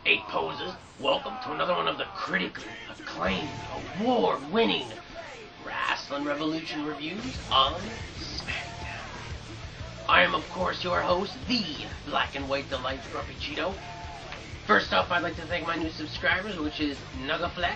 Eight poses. Welcome to another one of the critically acclaimed, award-winning Wrestling Revolution reviews on Smackdown. I am, of course, your host, the Black and White Delight, Grumpy Cheeto. First off, I'd like to thank my new subscribers, which is Nuggaflex,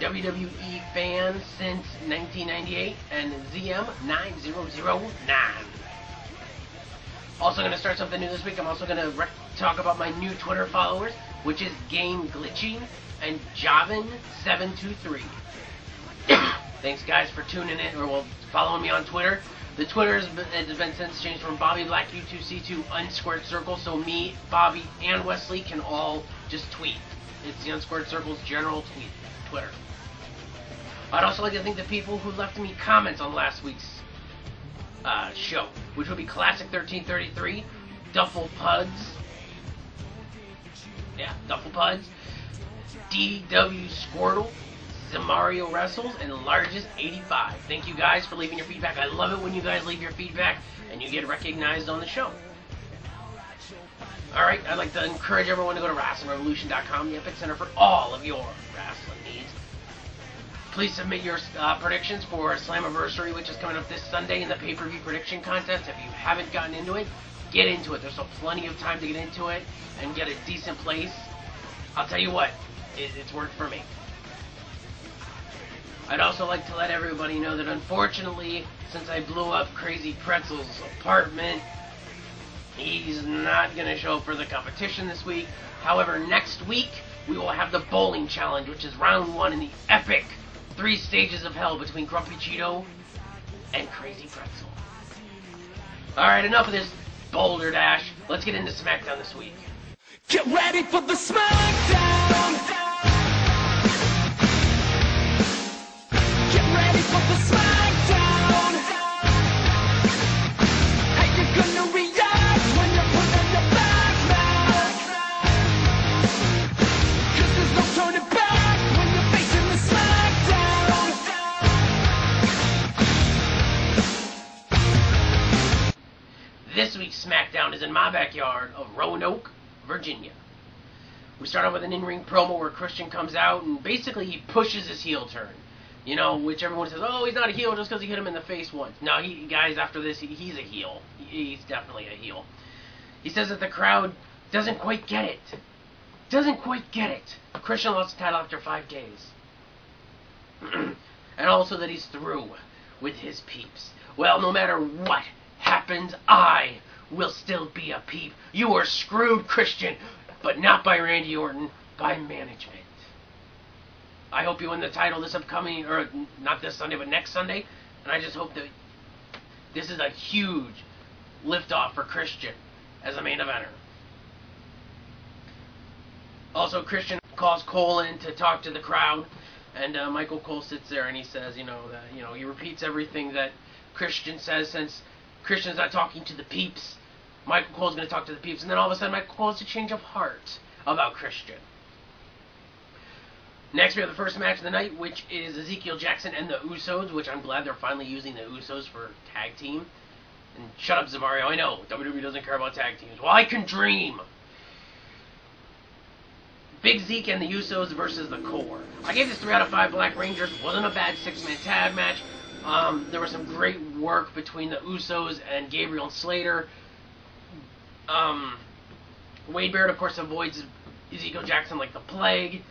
WWE fan since 1998, and ZM9009. Also going to start something new this week. I'm also going to talk about my new Twitter followers, which is Game Glitching and Javin723. Thanks, guys, for tuning in or following me on Twitter. The Twitter has been since changed from Bobby Black U2C to Unsquared Circle, so me, Bobby, and Wesley can all just tweet. It's the Unsquared Circle's general Twitter. I'd also like to thank the people who left me comments on last week's show, which would be Classic 1333, Duffel Puds, DW Squirtle, Zamario Wrestles, and Largest 85. Thank you guys for leaving your feedback. I love it when you guys leave your feedback and you get recognized on the show. Alright, I'd like to encourage everyone to go to WrestlingRevolution.com, the epicenter for all of your wrestling needs. Please submit your predictions for Slammiversary, which is coming up this Sunday in the pay-per-view prediction contest. If you haven't gotten into it, get into it. There's still plenty of time to get into it and get a decent place. I'll tell you what, it's worked for me. I'd also like to let everybody know that unfortunately, since I blew up Crazy Pretzel's apartment, he's not going to show up for the competition this week. However, next week, we will have the bowling challenge, which is round 1 in the epic 3 stages of hell between Grumpy Cheeto and Crazy Pretzel. Alright, enough of this boulder dash. Let's get into SmackDown this week. Get ready for the Smackdown! Get ready for the Smackdown! How you gonna react when you put on your back mask? 'Cause there's no turning back when you're facing the Smackdown! This week's SmackDown is in my backyard of Roanoke, Virginia. We start off with an in-ring promo where Christian comes out and basically he pushes his heel turn. You know, which everyone says, oh, he's not a heel just because he hit him in the face once. No, guys, after this, he's a heel. He's definitely a heel. He says that the crowd doesn't quite get it. Christian lost the title after 5 days. And also that he's through with his peeps. Well, no matter what happens, I will still be a peep. You are screwed, Christian, but not by Randy Orton, by management. I hope you win the title this upcoming, or not this Sunday, but next Sunday. And I just hope that this is a huge liftoff for Christian as a main eventer. Also, Christian calls Cole in to talk to the crowd, and Michael Cole sits there and he says, he repeats everything that Christian says. Since Christian's not talking to the peeps, Michael Cole's going to talk to the peeps, and then all of a sudden Michael Cole has a change of heart about Christian. Next, we have the first match of the night, which is Ezekiel Jackson and the Usos, which I'm glad they're finally using the Usos for tag team. And shut up, Zamario, I know, WWE doesn't care about tag teams. Well, I can dream! Big Zeke and the Usos versus the Core. I gave this 3 out of 5 Black Rangers. Wasn't a bad 6-man tag match. There was some great work between the Usos and Gabriel and Slater. Wade Barrett, of course, avoids Ezekiel Jackson like the plague.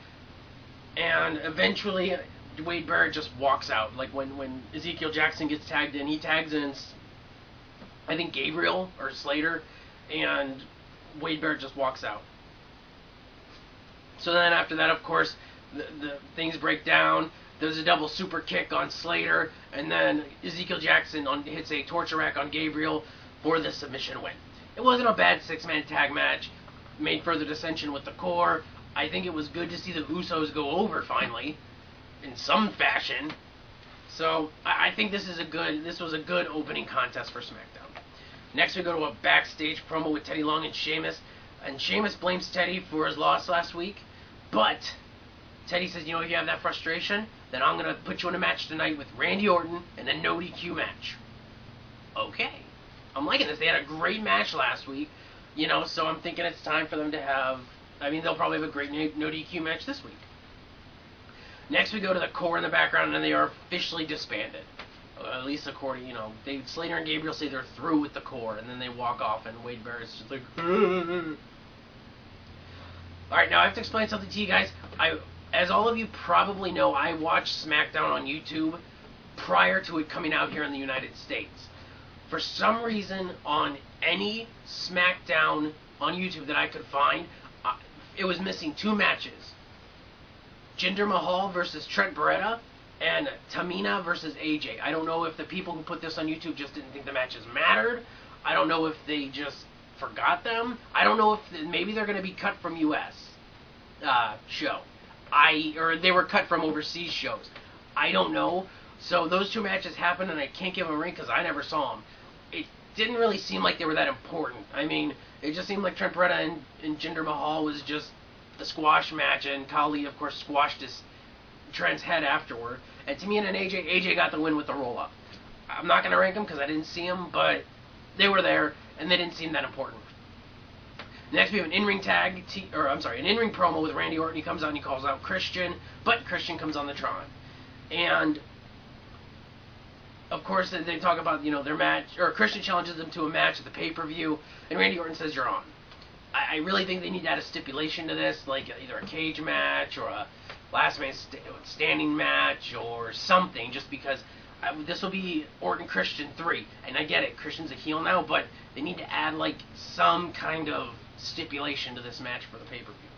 And eventually, Wade Barrett just walks out. Like, when Ezekiel Jackson gets tagged in, he tags in, I think, Gabriel or Slater, and Wade Barrett just walks out. So then after that, of course, the things break down. There's a double super kick on Slater, and then Ezekiel Jackson hits a torture rack on Gabriel for the submission win. It wasn't a bad 6-man tag match. Made further dissension with the Core. I think it was good to see the Usos go over finally, in some fashion. So I think this was a good opening contest for SmackDown. Next, we go to a backstage promo with Teddy Long and Sheamus. And Sheamus blames Teddy for his loss last week, but Teddy says, if you have that frustration, then I'm going to put you in a match tonight with Randy Orton in a no DQ match. Okay. I'm liking this. They had a great match last week, so I'm thinking it's time for them to have I mean, they'll probably have a great no DQ match this week. Next, we go to the core in the background, and they are officially disbanded. At least according, Slater and Gabriel say they're through with the core, and then they walk off, and Wade Barrett's just like, Alright, now I have to explain something to you guys. As all of you probably know, I watched SmackDown on YouTube prior to it coming out here in the United States. For some reason, on any SmackDown on YouTube that I could find, it was missing 2 matches. Jinder Mahal versus Trent Beretta, and Tamina versus AJ. I don't know if the people who put this on YouTube just didn't think the matches mattered. I don't know if they just forgot them. I don't know if maybe they're going to be cut from US show. Or they were cut from overseas shows. I don't know. So those 2 matches happened, and I can't give them a ring because I never saw them. It didn't really seem like they were that important. I mean, it just seemed like Trent Beretta and Jinder Mahal was just the squash match, and Khali, of course, squashed Trent's head afterward. And Tamina and AJ got the win with the roll-up. I'm not going to rank them because I didn't see them, but they were there, and they didn't seem that important. Next, we have an in-ring an in-ring promo with Randy Orton. He comes out and he calls out Christian, but Christian comes on the Tron. And, of course, they talk about, their match, or Christian challenges them to a match at the pay-per-view, and Randy Orton says, "You're on." I really think they need to add a stipulation to this, like either a cage match or a last man standing match or something, just because this will be Orton Christian 3, and I get it, Christian's a heel now, but they need to add like some kind of stipulation to this match for the pay-per-view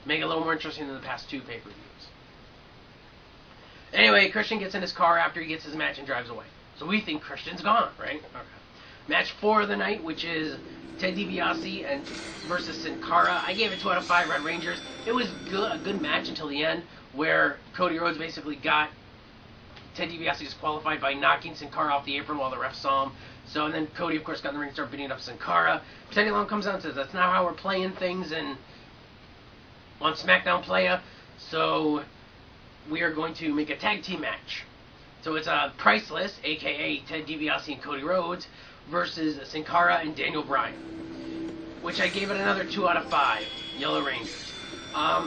to make it a little more interesting than the past 2 pay-per-views. Anyway, Christian gets in his car after he gets his match and drives away. So we think Christian's gone, right? Okay. Match 4 of the night, which is Ted DiBiase versus Sin Cara. I gave it 2 out of 5 Red Rangers. It was a good match until the end, where Cody Rhodes basically got Ted DiBiase disqualified by knocking Sin Cara off the apron while the ref saw him. So, and then Cody, of course, got in the ring and started beating up Sin Cara. Teddy Long comes out and says, "That's not how we're playing things on SmackDown, playa. So, we are going to make a tag team match." So it's Priceless, a.k.a. Ted DiBiase and Cody Rhodes, versus Sin Cara and Daniel Bryan, which I gave it another 2 out of 5 Yellow Rangers.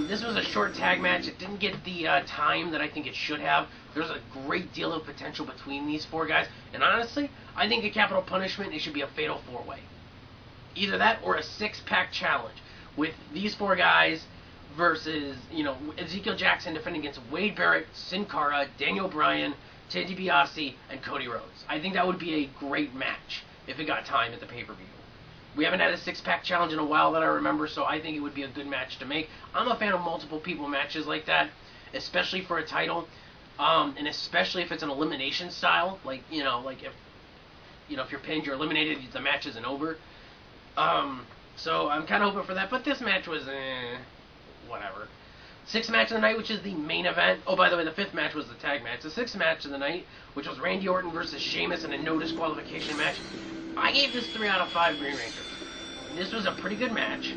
This was a short tag match. It didn't get the time that I think it should have. There's a great deal of potential between these 4 guys, and honestly, I think a Capital Punishment, it should be a Fatal 4-Way. Either that or a 6-pack challenge with these 4 guys versus, Ezekiel Jackson defending against Wade Barrett, Sin Cara, Daniel Bryan, Ted DiBiase, and Cody Rhodes. I think that would be a great match if it got time at the pay-per-view. We haven't had a 6-pack challenge in a while that I remember, so I think it would be a good match to make. I'm a fan of multiple people matches like that, especially for a title, and especially if it's an elimination style, like if you're pinned, you're eliminated, the match isn't over. So I'm kind of hoping for that, but this match was whatever. 6th match of the night, which is the main event. Oh, by the way, the 5th match was the tag match. The 6th match of the night, which was Randy Orton versus Sheamus in a no disqualification match. I gave this 3 out of 5 Green Rangers. This was a pretty good match.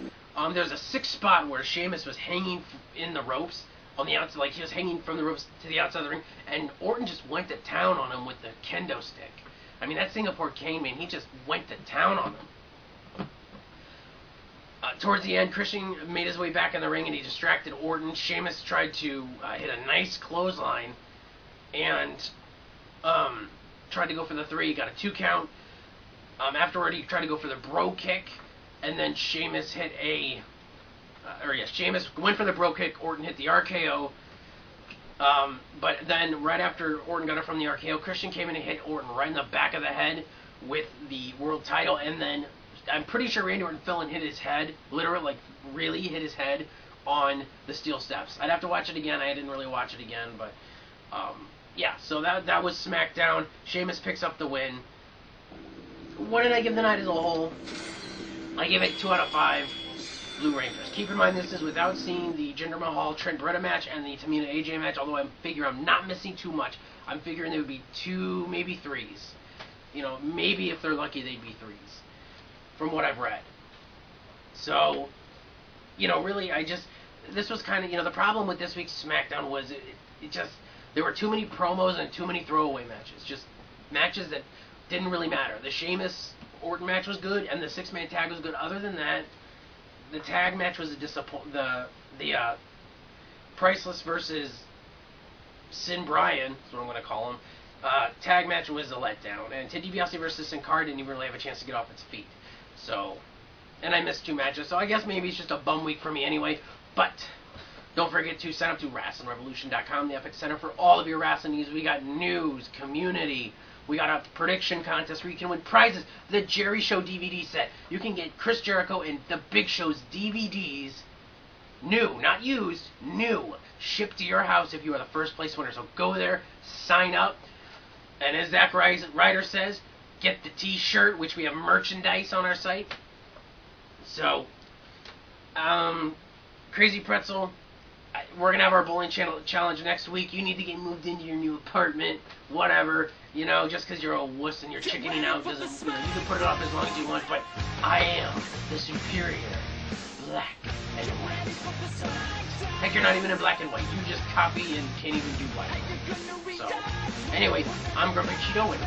There's a 6th spot where Sheamus was hanging in the ropes on the outside, like he was hanging from the ropes to the outside of the ring, and Orton just went to town on him with the kendo stick. I mean, that Singapore cane, man, he just went to town on him. Towards the end, Christian made his way back in the ring and he distracted Orton. Sheamus tried to hit a nice clothesline and tried to go for the 3. He got a 2 count. Afterward, he tried to go for the bro kick, and then Sheamus hit Sheamus went for the bro kick. Orton hit the RKO. But then right after Orton got it from the RKO, Christian came in and hit Orton right in the back of the head with the world title, and then I'm pretty sure Randy Orton fell and hit his head, literally, like, really hit his head on the steel steps. I'd have to watch it again. I didn't really watch it again, but, yeah, so that was SmackDown. Sheamus picks up the win. What did I give the night as a whole? I gave it 2 out of 5 Blue Rangers. Keep in mind, this is without seeing the Jinder Mahal Trent Beretta match and the Tamina AJ match, although I'm not missing too much. I'm figuring there would be 2, maybe 3s. Maybe if they're lucky, they'd be 3s. From what I've read. So, really, this was kind of, the problem with this week's SmackDown was there were too many promos and too many throwaway matches. Just matches that didn't really matter. The Sheamus Orton match was good, and the 6-man tag was good. Other than that, the tag match was a the Priceless versus Sin Bryan, that's what I'm going to call him, tag match was a letdown. And Ted DiBiase versus Sin Cara didn't even really have a chance to get off its feet. So, and I missed 2 matches, so I guess maybe it's just a bum week for me anyway. But don't forget to sign up to WrestlingRevolution.com, the Epic Center, for all of your wrestling news. We got news, community. We got a prediction contest where you can win prizes. The Jerry Show DVD set. You can get Chris Jericho and the Big Show's DVDs, new, not used, new, shipped to your house if you are the first place winner. So go there, sign up, and as Zack Ryder says, get the t-shirt, which we have merchandise on our site. So, Crazy Pretzel, we're going to have our bowling challenge next week. You need to get moved into your new apartment, whatever. You know, just because you're a wuss and you're chickening out doesn't, you can put it off as long as you want, but I am the superior black and white. Heck, you're not even in black and white. You just copy and can't even do white. So, anyway, I'm Grumpy Cheeto, and